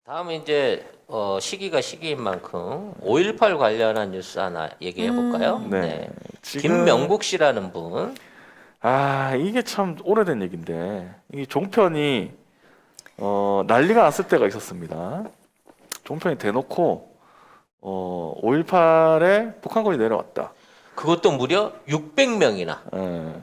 다음에 이제 시기가 시기인 만큼 5.18 관련한 뉴스 하나 얘기해 볼까요? 네. 지금 김명국 씨라는 분. 이게 참 오래된 얘기인데 이 종편이 난리가 났을 때가 있었습니다. 종편이 대놓고 5.18에 북한군이 내려왔다. 그것도 무려 600명이나. 예.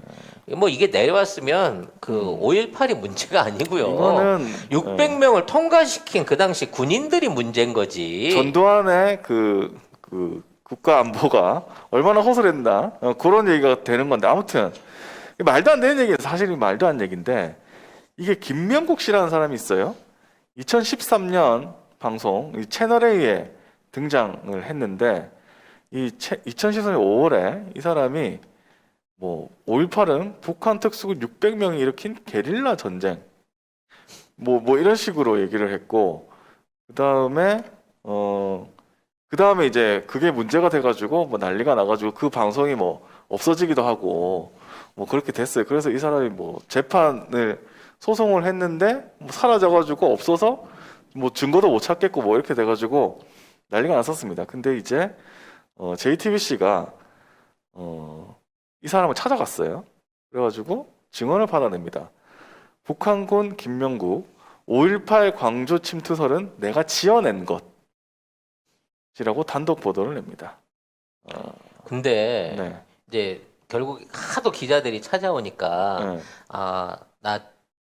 뭐 이게 내려왔으면 그 5.18이 문제가 아니고요. 이거는 600명을 통과시킨 그 당시 군인들이 문제인 거지. 전두환의 그 국가 안보가 얼마나 허술했나 그런 얘기가 되는 건데 아무튼 말도 안 되는 얘기예요. 사실이 말도 안 되는 얘기인데 이게 김명국 씨라는 사람이 있어요. 2013년 방송 이 채널A에 등장을 했는데 2013년 5월에 이 사람이 뭐 5.18은 북한 특수군 600명이 일으킨 게릴라 전쟁 뭐 이런 식으로 얘기를 했고 그다음에 이제 그게 문제가 돼가지고 뭐 난리가 나가지고 그 방송이 뭐 없어지기도 하고 뭐 그렇게 됐어요. 그래서 이 사람이 뭐 재판을 소송을 했는데 뭐 사라져가지고 없어서 뭐 증거도 못 찾겠고 뭐 이렇게 돼가지고 난리가 났었습니다. 근데 이제 JTBC가 이 사람을 찾아갔어요. 그래가지고 증언을 받아냅니다. 북한군 김명국 5.18 광주 침투설은 내가 지어낸 것이라고 단독 보도를 냅니다. 근데 네. 이제 결국 하도 기자들이 찾아오니까 네. 나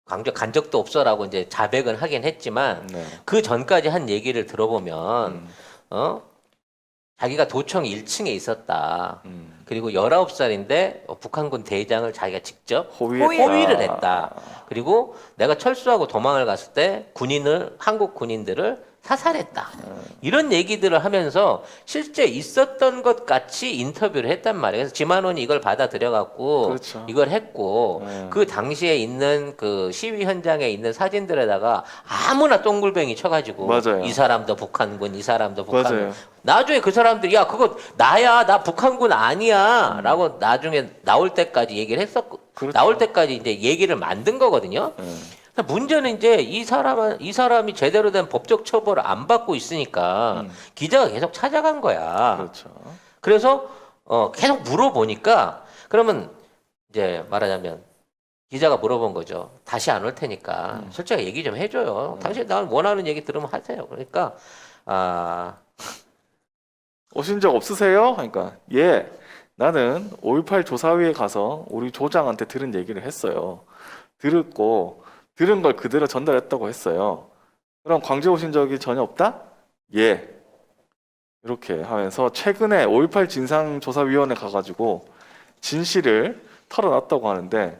광주 간 적도 없어라고 이제 자백은 하긴 했지만 네. 그 전까지 한 얘기를 들어보면 자기가 도청 1층에 있었다. 그리고 19살인데 북한군 대장을 자기가 직접 호위를 했다. 그리고 내가 철수하고 도망을 갔을 때 한국 군인들을 사살했다. 이런 얘기들을 하면서 실제 있었던 것 같이 인터뷰를 했단 말이에요. 그래서 지만원이 이걸 받아들여갖고 그렇죠. 이걸 했고 네. 그 당시에 있는 그 시위 현장에 있는 사진들에다가 아무나 똥굴뱅이 쳐가지고 맞아요. 이 사람도 북한군, 이 사람도 북한군. 맞아요. 나중에 그 사람들이 야 그거 나야 나 북한군 아니야 라고 나중에 나올 때까지 얘기를 했었고 그렇죠. 나올 때까지 이제 얘기를 만든 거거든요. 문제는 이제 이 사람이 제대로 된 법적 처벌을 안 받고 있으니까 기자가 계속 찾아간 거야. 그렇죠. 그래서 계속 물어보니까 그러면 이제 말하자면 기자가 물어본 거죠. 다시 안 올 테니까 솔직히 얘기 좀 해줘요. 당신 나 원하는 얘기 들으면 하세요. 그러니까 오신 적 없으세요? 그러니까 예, 나는 5.18 조사위에 가서 우리 조장한테 들은 얘기를 했어요. 들은 걸 그대로 전달했다고 했어요. 그럼 광주에 오신 적이 전혀 없다? 예. 이렇게 하면서 최근에 5.18 진상조사위원회 가가지고 진실을 털어놨다고 하는데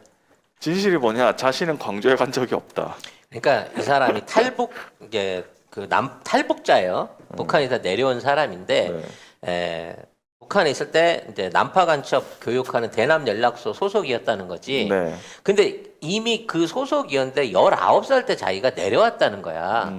진실이 뭐냐? 자신은 광주에 간 적이 없다. 그러니까 이 사람이 이제 탈북자예요. 북한에서 내려온 사람인데 북한에 있을 때 이제 난파 간첩 교육하는 대남 연락소 소속이었다는 거지. 네. 근데 이미 그 소속이었는데 19살 때 자기가 내려왔다는 거야.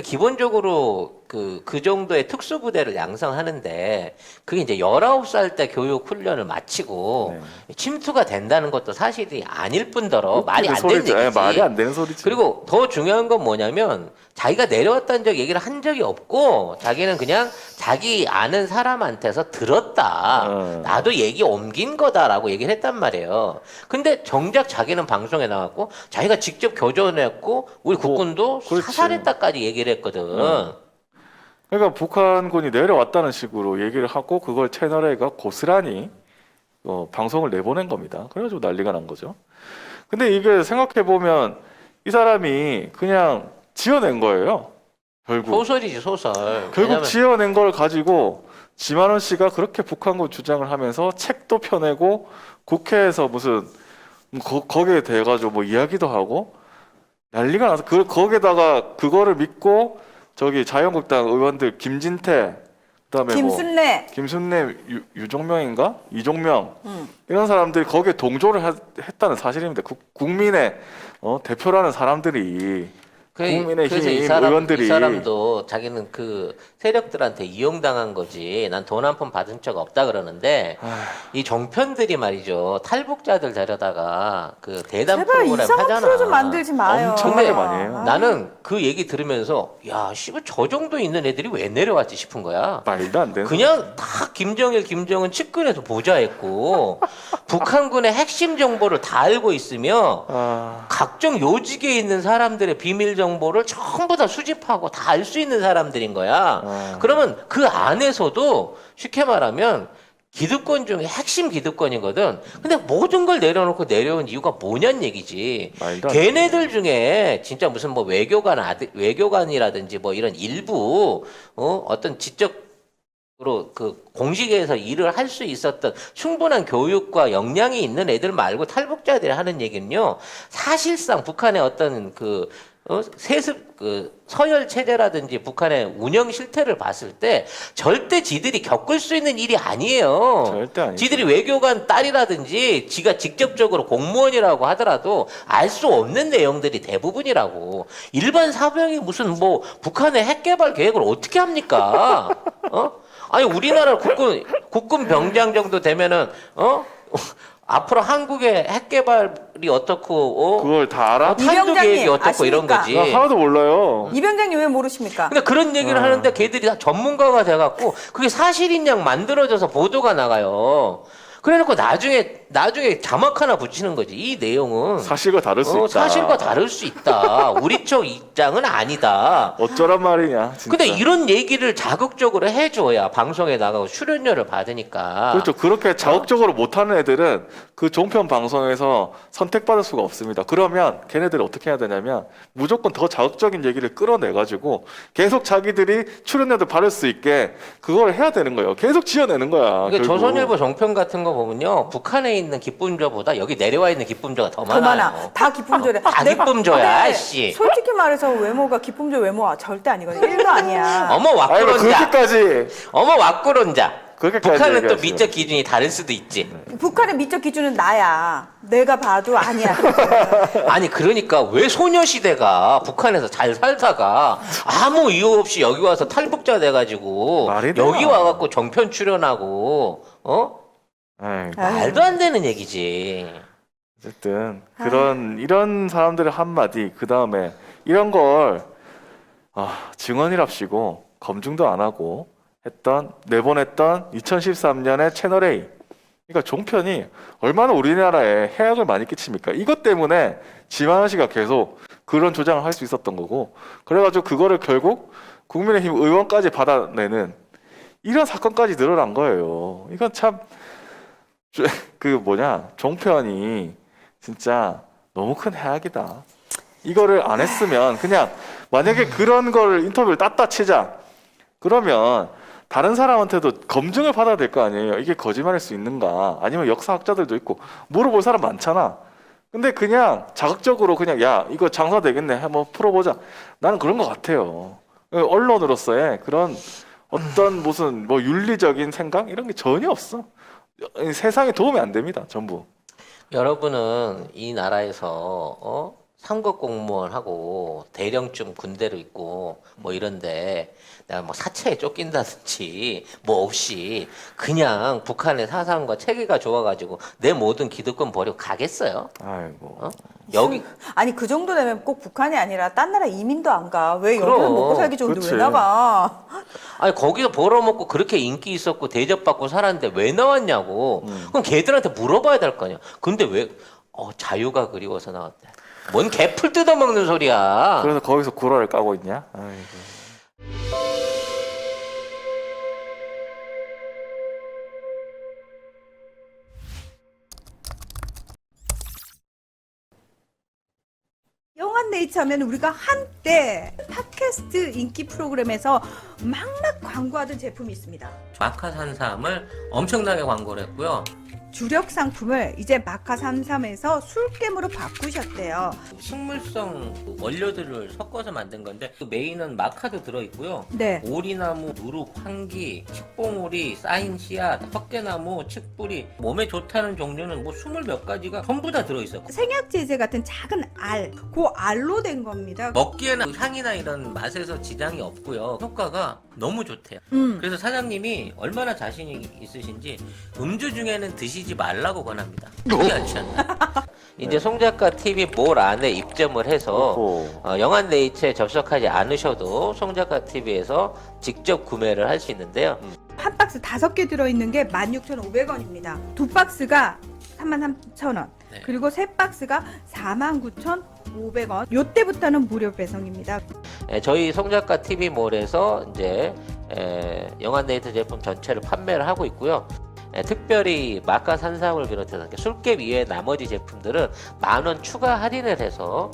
기본적으로 그 정도의 특수부대를 양성하는데 그게 이제 19살 때 교육 훈련을 마치고 침투가 된다는 것도 사실이 아닐 뿐더러 말이 안 되는 얘기지. 말이 안 되는 소리지. 그리고 더 중요한 건 뭐냐면 자기가 내려왔다는 적 얘기를 한 적이 없고 자기는 그냥 자기 아는 사람한테서 들었다. 나도 얘기 옮긴 거다라고 얘기를 했단 말이에요. 근데 정작 자기는 방송에 나왔고 자기가 직접 교전했고 우리 국군도 그렇지. 사살했다까지 얘기를 했거든. 그러니까 북한군이 내려왔다는 식으로 얘기를 하고 그걸 채널A가 고스란히 방송을 내보낸 겁니다. 그래가지고 난리가 난 거죠. 근데 이게 생각해보면 이 사람이 그냥 지어낸 거예요. 결국. 소설이지 소설. 결국 왜냐면 지어낸 걸 가지고 지만원 씨가 그렇게 북한군 주장을 하면서 책도 펴내고 국회에서 무슨 거기에 대해가지고 뭐 이야기도 하고 난리가 나서 거기다가 그거를 믿고 저기 자유한국당 의원들 김진태 그다음에 김순례 유종명인가 이종명 이런 사람들이 거기에 동조를 했다는 사실입니다. 국민의 대표라는 사람들이 국민의힘 이 의원들이 사람도 자기는 그 세력들한테 이용당한 거지. 난 돈 한 푼 받은 적 없다 그러는데 이 종편들이 말이죠. 탈북자들 데려다가 그 대담 제발 프로그램 이상한 하잖아. 프로 좀 만들지 마요. 엄청나게 많이 해요. 나는 그 얘기 들으면서 야, 씨발 저 정도 있는 애들이 왜 내려왔지 싶은 거야. 말도 안 되는 그냥 다 김정일, 김정은 측근에서 보좌했고 북한군의 핵심 정보를 다 알고 있으며 각종 요직에 있는 사람들의 비밀 정보를 전부 다 수집하고 다 알 수 있는 사람들인 거야. 그러면 그 안에서도 쉽게 말하면 기득권 중에 핵심 기득권이거든. 근데 모든 걸 내려놓고 내려온 이유가 뭐냐는 얘기지. 말도 안 걔네들 중에 진짜 무슨 뭐 외교관이라든지 뭐 이런 일부 어떤 지적으로 그 공직에서 일을 할 수 있었던 충분한 교육과 역량이 있는 애들 말고 탈북자들이 하는 얘기는요. 사실상 북한의 어떤 그 세습 서열 체제라든지 북한의 운영 실태를 봤을 때 절대 지들이 겪을 수 있는 일이 아니에요. 절대 아니죠. 지들이 외교관 딸이라든지 지가 직접적으로 공무원이라고 하더라도 알 수 없는 내용들이 대부분이라고. 일반 사병이 무슨 뭐 북한의 핵 개발 계획을 어떻게 합니까? 아니 우리나라 국군 병장 정도 되면은 앞으로 한국의 핵 개발이 어떻고 그걸 다 알아? 탄도 계획이 어떻고 이런 아십니까? 거지. 나 하나도 몰라요. 이 병장님 왜 모르십니까? 근데 그런 얘기를 하는데 걔들이 다 전문가가 돼갖고 그게 사실인 양 만들어져서 보도가 나가요. 그래놓고 나중에 자막 하나 붙이는 거지. 이 내용은 사실과 다를 수 있다. 사실과 다를 수 있다. 우리 쪽 입장은 아니다. 어쩌란 말이냐. 진짜. 근데 이런 얘기를 자극적으로 해줘야 방송에 나가고 출연료를 받으니까. 그렇죠. 그렇게 자극적으로 못하는 애들은 그 종편 방송에서 선택받을 수가 없습니다. 그러면 걔네들이 어떻게 해야 되냐면 무조건 더 자극적인 얘기를 끌어내가지고 계속 자기들이 출연료도 받을 수 있게 그걸 해야 되는 거예요. 계속 지어내는 거야. 그러니까 결국. 조선일보 종편 같은 거 보면요, 북한에 있는 기쁨조보다 여기 내려와 있는 기쁨조가 더 더 많아요. 많아. 다 기쁨조래. 다 기쁨조야, 씨. 솔직히 말해서 외모가 기쁨조 외모가 절대 아니거든. 1도 아니야. 어머 아이고 왁구론자. 그렇게까지 어머 왁구론자. 그렇게까지 북한은 또 얘기하시면. 미적 기준이 다를 수도 있지. 북한의 미적 기준은 나야. 내가 봐도 아니야. 아니 그러니까 왜 소녀시대가 북한에서 잘 살다가 아무 이유 없이 여기 와서 탈북자 돼가지고 말이 되나? 여기 와갖고 정편 출연하고 아이고. 말도 안 되는 얘기지. 어쨌든 이런 사람들의 한마디 그 다음에 이런 걸 증언이랍시고 검증도 안 하고 내보냈던 2013년에 채널A. 그러니까 종편이 얼마나 우리나라에 해악을 많이 끼칩니까? 이것 때문에 지만원 씨가 계속 그런 조장을 할 수 있었던 거고, 그래가지고 그거를 결국 국민의힘 의원까지 받아내는 이런 사건까지 늘어난 거예요. 이건 참 종편이 진짜 너무 큰 해악이다. 이거를 안 했으면 그냥 만약에 그런 걸 인터뷰를 땄다 치자. 그러면 다른 사람한테도 검증을 받아야 될 거 아니에요. 이게 거짓말일 수 있는가? 아니면 역사학자들도 있고 물어볼 사람 많잖아. 근데 그냥 자극적으로 그냥 야 이거 장사 되겠네 한번 풀어보자. 나는 그런 것 같아요. 언론으로서의 그런 어떤 무슨 뭐 윤리적인 생각 이런 게 전혀 없어. 세상에 도움이 안 됩니다. 전부. 여러분은 이 나라에서 상급 공무원하고 대령쯤 군대로 있고 뭐 이런데 내가 뭐 사채에 쫓긴다든지 뭐 없이 그냥 북한의 사상과 체계가 좋아가지고 내 모든 기득권 버리고 가겠어요? 아이고. 여기 아니 그 정도 되면 꼭 북한이 아니라 딴 나라 이민도 안 가. 왜 그럼. 여기는 먹고 살기 좋은데 그치. 왜 나가? 아니 거기서 벌어먹고 그렇게 인기 있었고 대접받고 살았는데 왜 나왔냐고. 그럼 걔들한테 물어봐야 될 거 아니야. 근데 왜 자유가 그리워서 나왔대. 뭔 개풀 뜯어먹는 소리야. 그래서 거기서 구라를 까고 있냐? 아이고. 영한네이처 하면 우리가 한때 팟캐스트 인기 프로그램에서 막막 광고하던 제품이 있습니다. 마카산삼을 엄청나게 광고를 했고요. 주력 상품을 이제 마카 33에서 술겜으로 바꾸셨대요. 식물성 원료들을 섞어서 만든 건데 그 메인은 마카도 들어있고요. 네. 오리나무, 누룩, 황기, 칡봉오리, 쌓인 씨앗, 헛개나무, 칡뿌리 몸에 좋다는 종류는 뭐 20몇 가지가 전부 다 들어있어요. 생약제제 같은 작은 알, 그 알로 된 겁니다. 먹기에는 향이나 이런 맛에서 지장이 없고요. 효과가 너무 좋대요. 그래서 사장님이 얼마나 자신이 있으신지 음주 중에는 드시지 말라고 권합니다. 특이하지 않나? 이제 송작가 TV 몰 안에 입점을 해서 오호. 영한네이처에 접속하지 않으셔도 송작가 TV에서 직접 구매를 할 수 있는데요. 한 박스 5개 들어있는 게 16,500원입니다. 두 박스가 33,000원. 네. 그리고 세 박스가 49,500원. 요때부터는 무료 배송입니다. 저희 송작가 TV 몰에서 이제 영한네이처 제품 전체를 판매를 하고 있고요. 특별히 마카 산삼을 비롯해서 술깨 이외의 나머지 제품들은 10,000원 추가 할인을 해서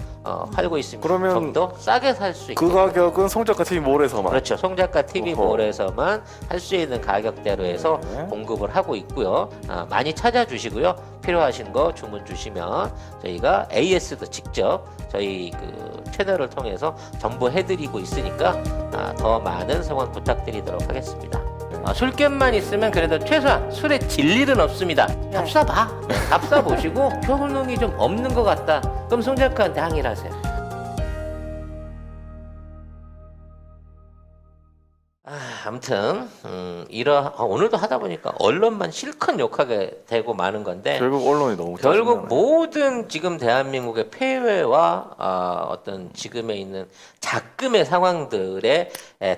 팔고 있습니다. 그러면 좀 더 싸게 살 수 있게. 그 가격은 송작가 TV 몰에서만. 그렇죠. 송작가 TV 어허. 몰에서만 할 수 있는 가격대로 해서 네. 공급을 하고 있고요. 많이 찾아주시고요. 필요하신 거 주문 주시면 저희가 AS도 직접 저희 그 채널을 통해서 정보해드리고 있으니까 더 많은 성원 부탁드리도록 하겠습니다. 술값만 있으면 그래도 최소한 술에 질 일은 없습니다. 답사봐. 답사보시고 효능이 좀 없는 것 같다. 그럼 송 작가한테 항의를 하세요. 아무튼 오늘도 하다 보니까 언론만 실컷 욕하게 되고 마는 건데 결국 언론이 너무 결국 짜증나네. 모든 지금 대한민국의 폐회와 어떤 지금에 있는 작금의 상황들의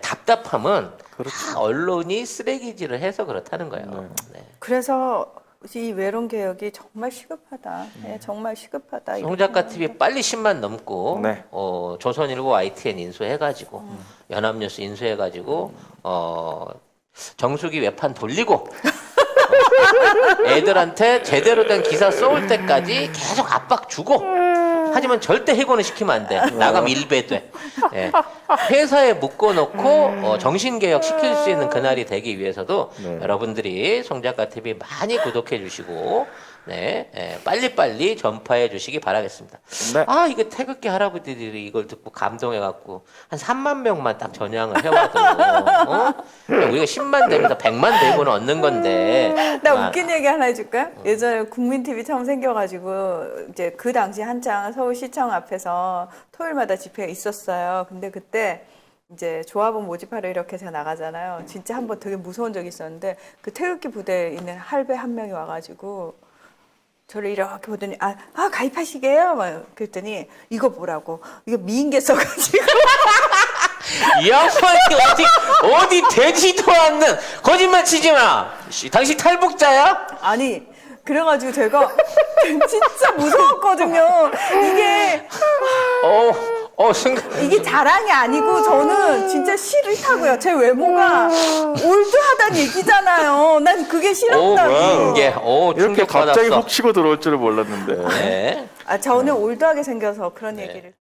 답답함은 다 언론이 쓰레기질을 해서 그렇다는 거예요. 네. 그래서 이 외론 개혁이 정말 시급하다. 예, 정말 시급하다. 송 작가 TV 빨리 10만 넘고 네. 조선일보 YTN 인수해가지고 연합뉴스 인수해가지고 정수기 외판 돌리고 애들한테 제대로 된 기사 써올 때까지 계속 압박 주고 하지만 절대 해고는 시키면 안 돼. 나가면 일배돼. 예. 회사에 묶어놓고 정신개혁 시킬 수 있는 그날이 되기 위해서도 네. 여러분들이 송작가 TV 많이 구독해 주시고 네, 빨리빨리 전파해 주시기 바라겠습니다. 네. 이거 태극기 할아버지들이 이걸 듣고 감동해갖고 한 3만 명만 딱 전향을 해와도 우리가 10만 되면서 100만 대본을 얻는 건데 나 웃긴 얘기 하나 해줄까요? 예전에 국민TV 처음 생겨가지고 이제 그 당시 한창 서울시청 앞에서 토요일마다 집회가 있었어요. 근데 그때 이제 조합원 모집하러 이렇게 제가 나가잖아요. 진짜 한번 되게 무서운 적이 있었는데 그 태극기 부대에 있는 할배 한 명이 와가지고 저를 이렇게 보더니 가입하시게요? 막 그랬더니 이거 뭐라고? 이거 미인계 써가지고 이 양반이 어디 되지도 않는 거짓말 치지 마. 당신 탈북자야? 아니 그래가지고 제가 진짜 무서웠거든요. 순간 이게 자랑이 아니고 저는 진짜 싫다고요. 제 외모가 올드하다는 얘기잖아요. 난 그게 싫었다고. 이게 이렇게 충격 갑자기 받았어. 훅 치고 들어올 줄은 몰랐는데. 네. 저는 올드하게 생겨서 그런 얘기를.